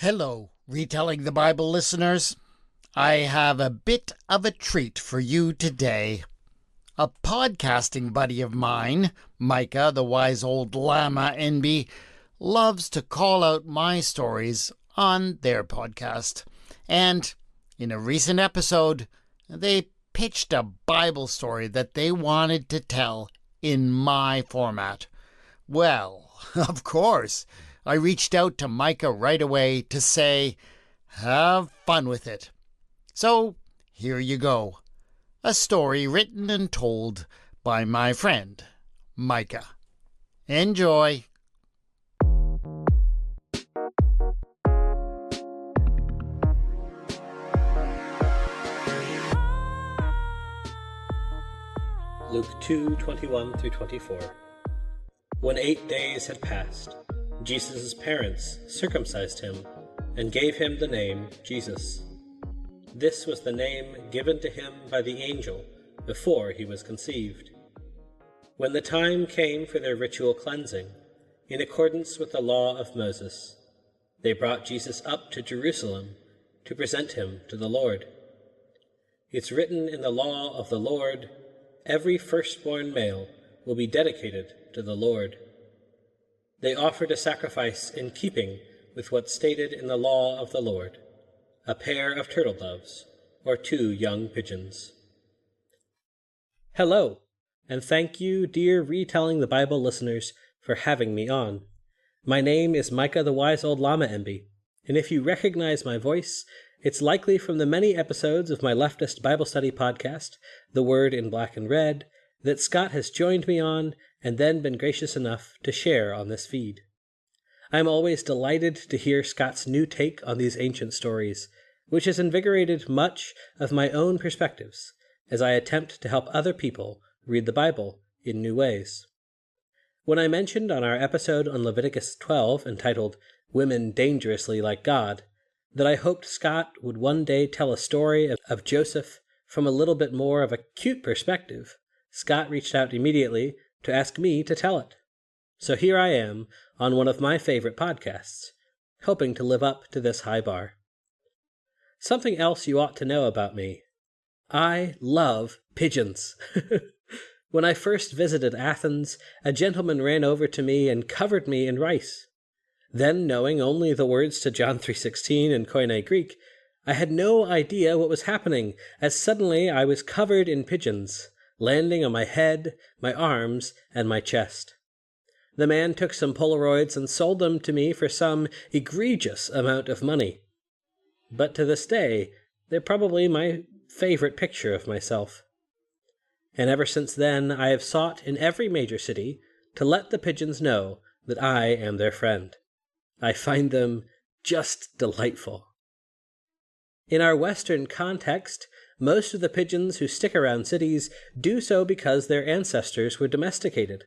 Hello, Retelling the Bible listeners. I have a bit of a treat for you today. A podcasting buddy of mine, Micah, the wise old Llama Enby, loves to call out my stories on their podcast. And in a recent episode, they pitched a Bible story that they wanted to tell in my format. Well, of course, I reached out to Micah right away to say, have fun with it. So here you go. A story written and told by my friend, Micah. Enjoy. Luke 2:21-24. When 8 days had passed, Jesus' parents circumcised him and gave him the name Jesus. This was the name given to him by the angel before he was conceived. When the time came for their ritual cleansing, in accordance with the law of Moses, they brought Jesus up to Jerusalem to present him to the Lord. It's written in the law of the Lord, every firstborn male will be dedicated to the Lord. They offered a sacrifice in keeping with what's stated in the law of the Lord, a pair of turtle doves or 2 young pigeons. Hello, and thank you, dear Retelling the Bible listeners, for having me on. My name is Micah the Wise Old Llama Enby, and if you recognize my voice, it's likely from the many episodes of my leftist Bible study podcast, The Word in Black and Red, that Scott has joined me on and then been gracious enough to share on this feed. I'm always delighted to hear Scott's new take on these ancient stories, which has invigorated much of my own perspectives as I attempt to help other people read the Bible in new ways. When I mentioned on our episode on Leviticus 12 entitled Women Dangerously Like God, that I hoped Scott would one day tell a story of Joseph from a little bit more of a cute perspective, Scott reached out immediately to ask me to tell it. So here I am on one of my favorite podcasts, hoping to live up to this high bar. Something else you ought to know about me. I love pigeons. When I first visited Athens, a gentleman ran over to me and covered me in rice. Then, knowing only the words to John 3:16 in Koine Greek, I had no idea what was happening, as suddenly I was covered in pigeons, landing on my head, my arms, and my chest. The man took some Polaroids and sold them to me for some egregious amount of money. But to this day, they're probably my favorite picture of myself. And ever since then, I have sought in every major city to let the pigeons know that I am their friend. I find them just delightful. In our Western context, most of the pigeons who stick around cities do so because their ancestors were domesticated.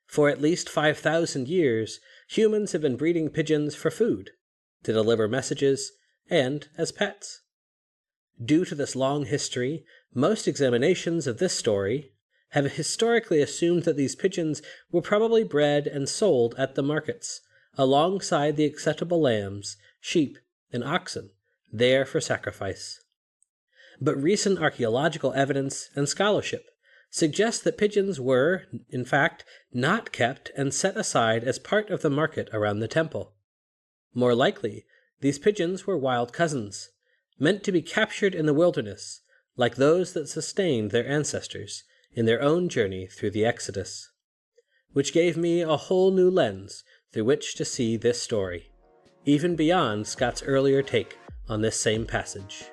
For at least 5,000 years, humans have been breeding pigeons for food, to deliver messages, and as pets. Due to this long history, most examinations of this story have historically assumed that these pigeons were probably bred and sold at the markets, alongside the acceptable lambs, sheep, and oxen, there for sacrifice. But recent archaeological evidence and scholarship suggest that pigeons were, in fact, not kept and set aside as part of the market around the temple. More likely, these pigeons were wild cousins, meant to be captured in the wilderness, like those that sustained their ancestors in their own journey through the Exodus. Which gave me a whole new lens through which to see this story, even beyond Scott's earlier take on this same passage.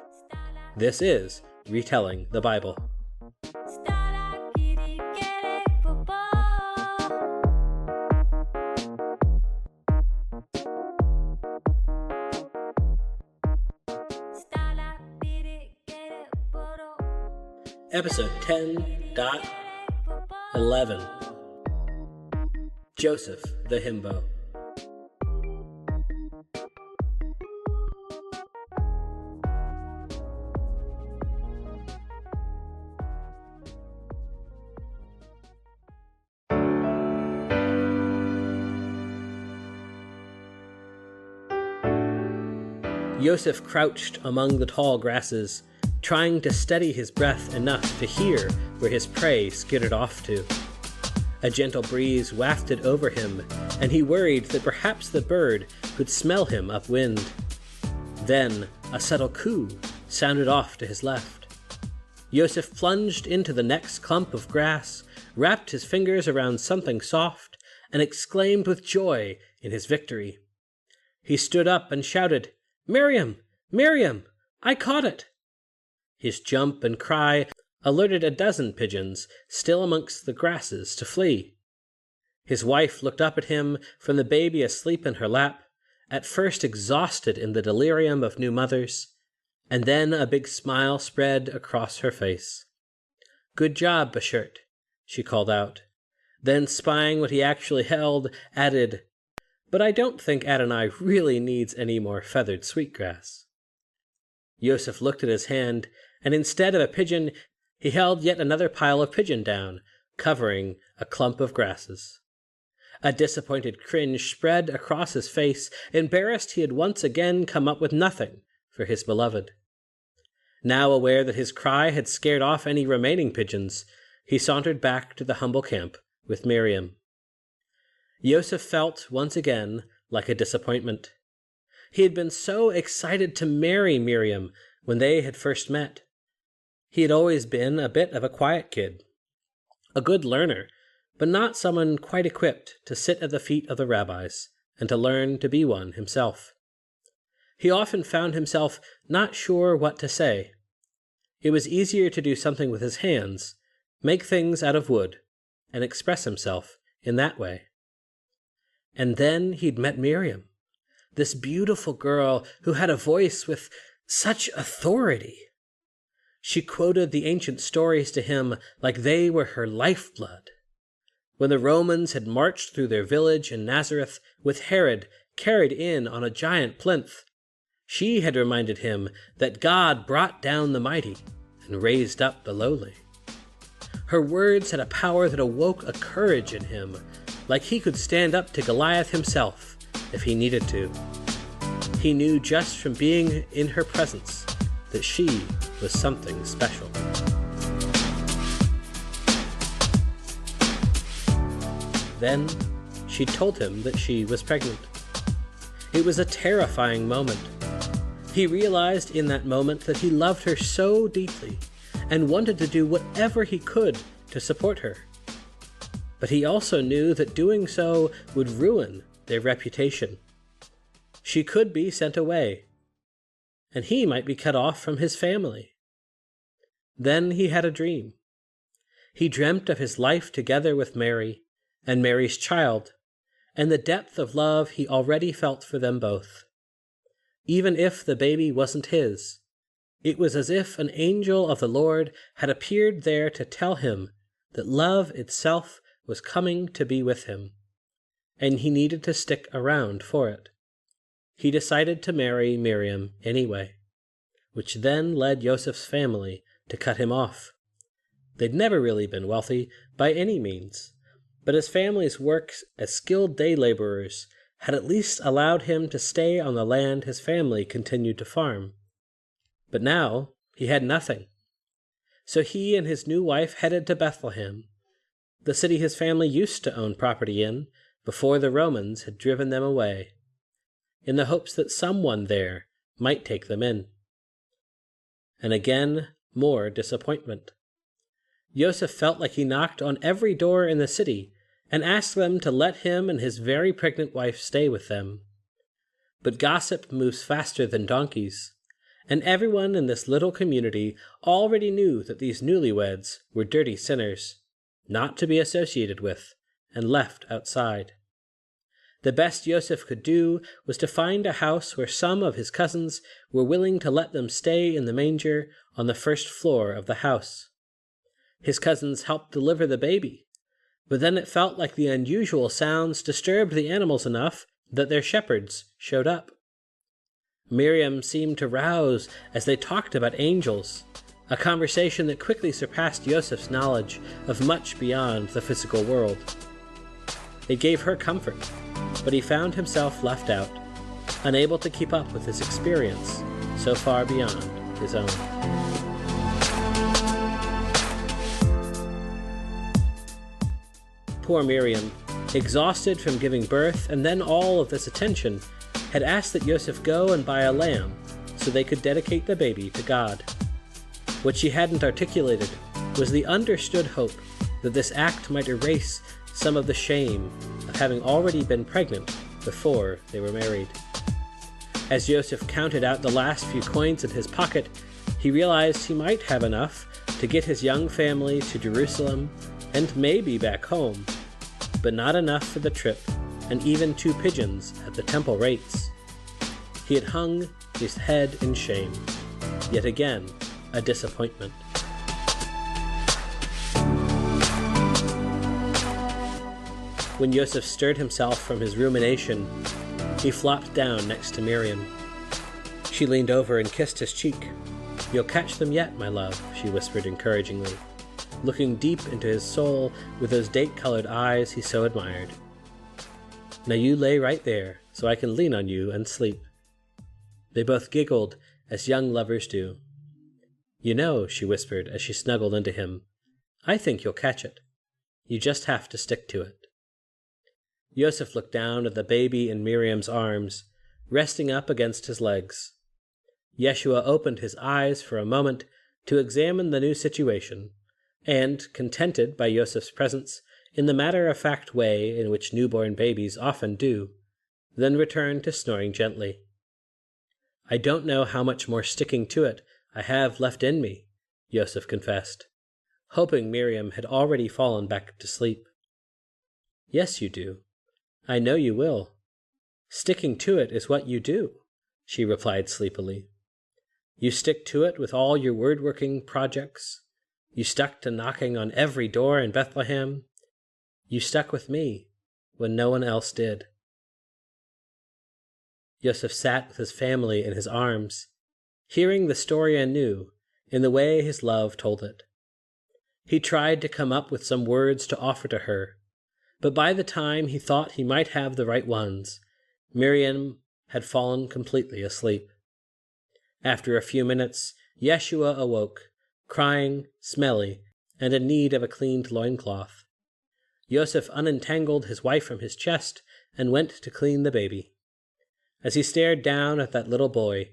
This is Retelling the Bible. Episode 10.11 Joseph the Himbo. Joseph crouched among the tall grasses, trying to steady his breath enough to hear where his prey skittered off to. A gentle breeze wafted over him, and he worried that perhaps the bird could smell him upwind. Then a subtle coo sounded off to his left. Joseph plunged into the next clump of grass, wrapped his fingers around something soft, and exclaimed with joy in his victory. He stood up and shouted, "Miriam! Miriam! I caught it!" His jump and cry alerted a dozen pigeons still amongst the grasses to flee. His wife looked up at him from the baby asleep in her lap, at first exhausted in the delirium of new mothers, and then a big smile spread across her face. "Good job, Bashert," she called out. Then, spying what he actually held, added, "But I don't think Adonai really needs any more feathered sweetgrass." Joseph looked at his hand, and instead of a pigeon, he held yet another pile of pigeon down, covering a clump of grasses. A disappointed cringe spread across his face, embarrassed he had once again come up with nothing for his beloved. Now aware that his cry had scared off any remaining pigeons, he sauntered back to the humble camp with Miriam. Joseph felt once again like a disappointment. He had been so excited to marry Miriam when they had first met. He had always been a bit of a quiet kid, a good learner, but not someone quite equipped to sit at the feet of the rabbis and to learn to be one himself. He often found himself not sure what to say. It was easier to do something with his hands, make things out of wood, and express himself in that way. And then he'd met Miriam, this beautiful girl who had a voice with such authority. She quoted the ancient stories to him like they were her lifeblood. When the Romans had marched through their village in Nazareth with Herod carried in on a giant plinth, she had reminded him that God brought down the mighty and raised up the lowly. Her words had a power that awoke a courage in him, like he could stand up to Goliath himself if he needed to. He knew just from being in her presence that she was something special. Then she told him that she was pregnant. It was a terrifying moment. He realized in that moment that he loved her so deeply and wanted to do whatever he could to support her. But he also knew that doing so would ruin their reputation. She could be sent away, and he might be cut off from his family. Then he had a dream. He dreamt of his life together with Mary and Mary's child, and the depth of love he already felt for them both. Even if the baby wasn't his, it was as if an angel of the Lord had appeared there to tell him that love itself was coming to be with him, and he needed to stick around for it. He decided to marry Miriam anyway, which then led Joseph's family to cut him off. They'd never really been wealthy by any means, but his family's work as skilled day laborers had at least allowed him to stay on the land his family continued to farm. But now he had nothing. So he and his new wife headed to Bethlehem, the city his family used to own property in before the Romans had driven them away, in the hopes that someone there might take them in. And again, more disappointment. Joseph felt like he knocked on every door in the city and asked them to let him and his very pregnant wife stay with them. But gossip moves faster than donkeys, and everyone in this little community already knew that these newlyweds were dirty sinners, not to be associated with, and left outside. The best Joseph could do was to find a house where some of his cousins were willing to let them stay in the manger on the first floor of the house. His cousins helped deliver the baby, but then it felt like the unusual sounds disturbed the animals enough that their shepherds showed up. Miriam seemed to rouse as they talked about angels, a conversation that quickly surpassed Joseph's knowledge of much beyond the physical world. It gave her comfort, but he found himself left out, unable to keep up with his experience so far beyond his own. Poor Miriam, exhausted from giving birth and then all of this attention, had asked that Joseph go and buy a lamb so they could dedicate the baby to God. What she hadn't articulated was the understood hope that this act might erase some of the shame of having already been pregnant before they were married. As Joseph counted out the last few coins in his pocket, he realized he might have enough to get his young family to Jerusalem and maybe back home, but not enough for the trip and even 2 pigeons at the temple rates. He had hung his head in shame, yet again a disappointment. When Joseph stirred himself from his rumination, he flopped down next to Miriam. She leaned over and kissed his cheek. "You'll catch them yet, my love," she whispered encouragingly, looking deep into his soul with those date-colored eyes he so admired. "Now you lay right there, so I can lean on you and sleep." They both giggled, as young lovers do. "You know," she whispered as she snuggled into him, "I think you'll catch it. You just have to stick to it." Joseph looked down at the baby in Miriam's arms, resting up against his legs. Yeshua opened his eyes for a moment to examine the new situation, and, contented by Joseph's presence in the matter-of-fact way in which newborn babies often do, then returned to snoring gently. "I don't know how much more sticking to it I have left in me," Joseph confessed, hoping Miriam had already fallen back to sleep. "Yes, you do. I know you will. Sticking to it is what you do," she replied sleepily. "You stick to it with all your word-working projects. You stuck to knocking on every door in Bethlehem. You stuck with me when no one else did." Joseph sat with his family in his arms, hearing the story anew in the way his love told it. He tried to come up with some words to offer to her, but by the time he thought he might have the right ones, Miriam had fallen completely asleep. After a few minutes, Yeshua awoke, crying, smelly, and in need of a cleaned loincloth. Joseph unentangled his wife from his chest and went to clean the baby. As he stared down at that little boy,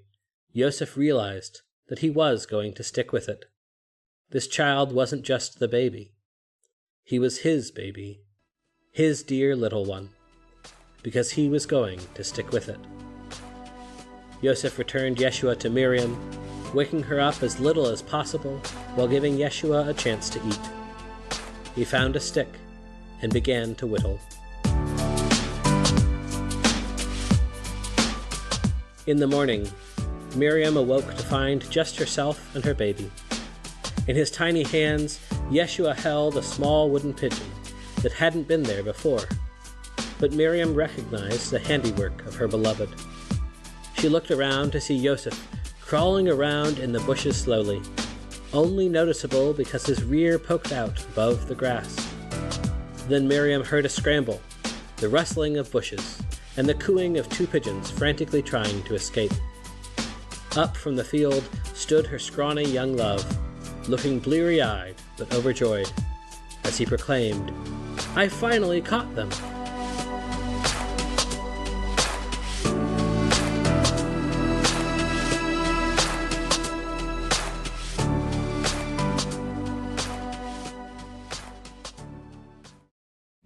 Joseph realized that he was going to stick with it. This child wasn't just the baby. He was his baby, his dear little one, because he was going to stick with it. Joseph returned Yeshua to Miriam, waking her up as little as possible while giving Yeshua a chance to eat. He found a stick and began to whittle. In the morning, Miriam awoke to find just herself and her baby. In his tiny hands, Yeshua held a small wooden pigeon that hadn't been there before, but Miriam recognized the handiwork of her beloved. She looked around to see Joseph crawling around in the bushes slowly, only noticeable because his rear poked out above the grass. Then Miriam heard a scramble, the rustling of bushes, and the cooing of 2 pigeons frantically trying to escape. Up from the field stood her scrawny young love, looking bleary-eyed but overjoyed, as he proclaimed, "I finally caught them!"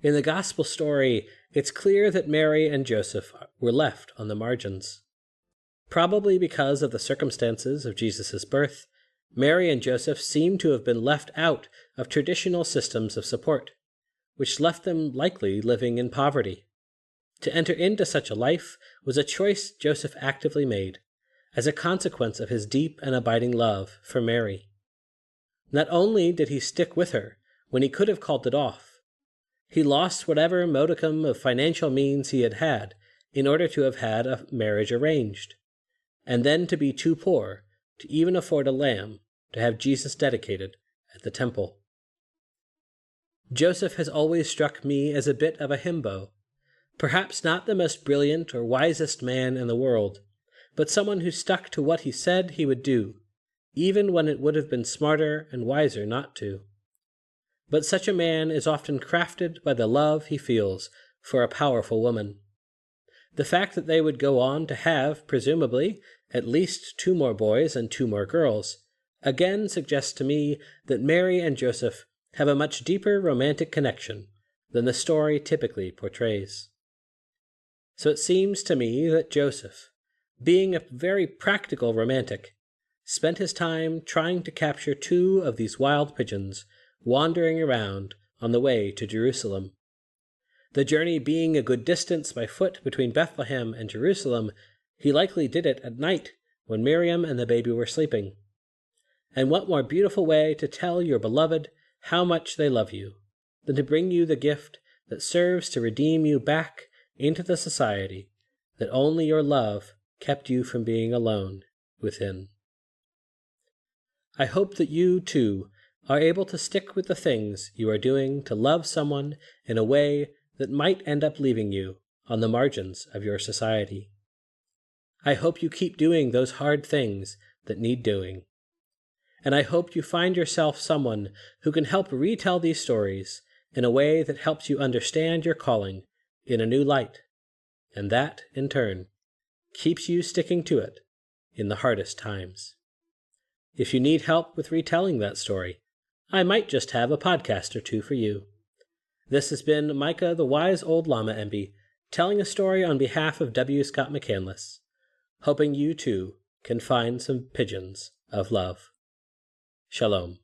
In the Gospel story, it's clear that Mary and Joseph were left on the margins. Probably because of the circumstances of Jesus' birth, Mary and Joseph seem to have been left out of traditional systems of support, which left them likely living in poverty. To enter into such a life was a choice Joseph actively made, as a consequence of his deep and abiding love for Mary. Not only did he stick with her when he could have called it off, he lost whatever modicum of financial means he had had in order to have had a marriage arranged, and then to be too poor to even afford a lamb to have Jesus dedicated at the temple. Joseph has always struck me as a bit of a himbo, Perhaps not the most brilliant or wisest man in the world, but someone who stuck to what he said he would do, even when it would have been smarter and wiser not to. But such a man is often crafted by the love he feels for a powerful woman. The fact that they would go on to have, presumably, at least 2 more boys and 2 more girls, again suggests to me that Mary and Joseph have a much deeper romantic connection than the story typically portrays. So it seems to me that Joseph, being a very practical romantic, spent his time trying to capture 2 of these wild pigeons wandering around on the way to Jerusalem. The journey being a good distance by foot between Bethlehem and Jerusalem, he likely did it at night when Miriam and the baby were sleeping. And what more beautiful way to tell your beloved how much they love you than to bring you the gift that serves to redeem you back into the society that only your love kept you from being alone within. I hope that you, too, are able to stick with the things you are doing to love someone in a way that might end up leaving you on the margins of your society. I hope you keep doing those hard things that need doing. And I hope you find yourself someone who can help retell these stories in a way that helps you understand your calling in a new light, and that, in turn, keeps you sticking to it in the hardest times. If you need help with retelling that story, I might just have a podcast or 2 for you. This has been Micah the Wise Old Llama Enby, telling a story on behalf of W. Scott McCandless, hoping you too can find some pigeons of love. Shalom.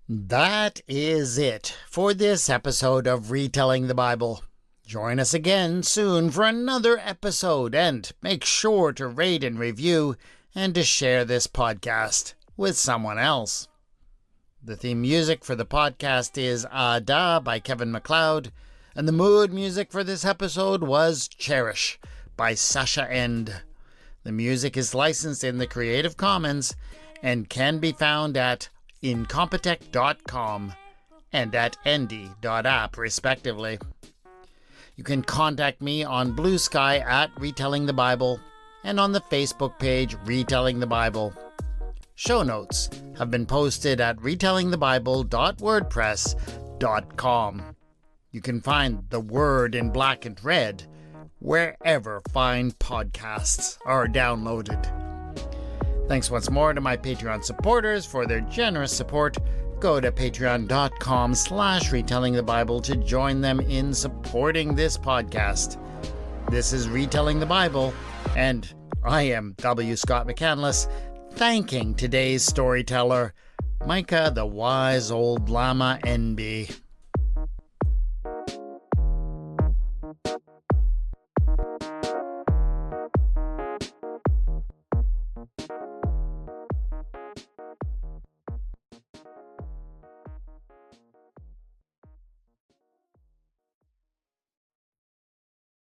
That is it for this episode of Retelling the Bible. Join us again soon for another episode, and make sure to rate and review and to share this podcast with someone else. The theme music for the podcast is Ada by Kevin MacLeod, and the mood music for this episode was Cherish by Sasha End. The music is licensed in the Creative Commons and can be found at incompetech.com and at endy.app, respectively. You can contact me on Bluesky at Retelling the Bible and on the Facebook page Retelling the Bible. Show notes have been posted at retellingthebible.wordpress.com. You can find the Word in black and red wherever fine podcasts are downloaded. Thanks once more to my Patreon supporters for their generous support. Go to patreon.com/retellingthebible to join them in supporting this podcast. This is Retelling the Bible, and I am W. Scott McCandless, thanking today's storyteller, Micah the Wise Old Llama Enby.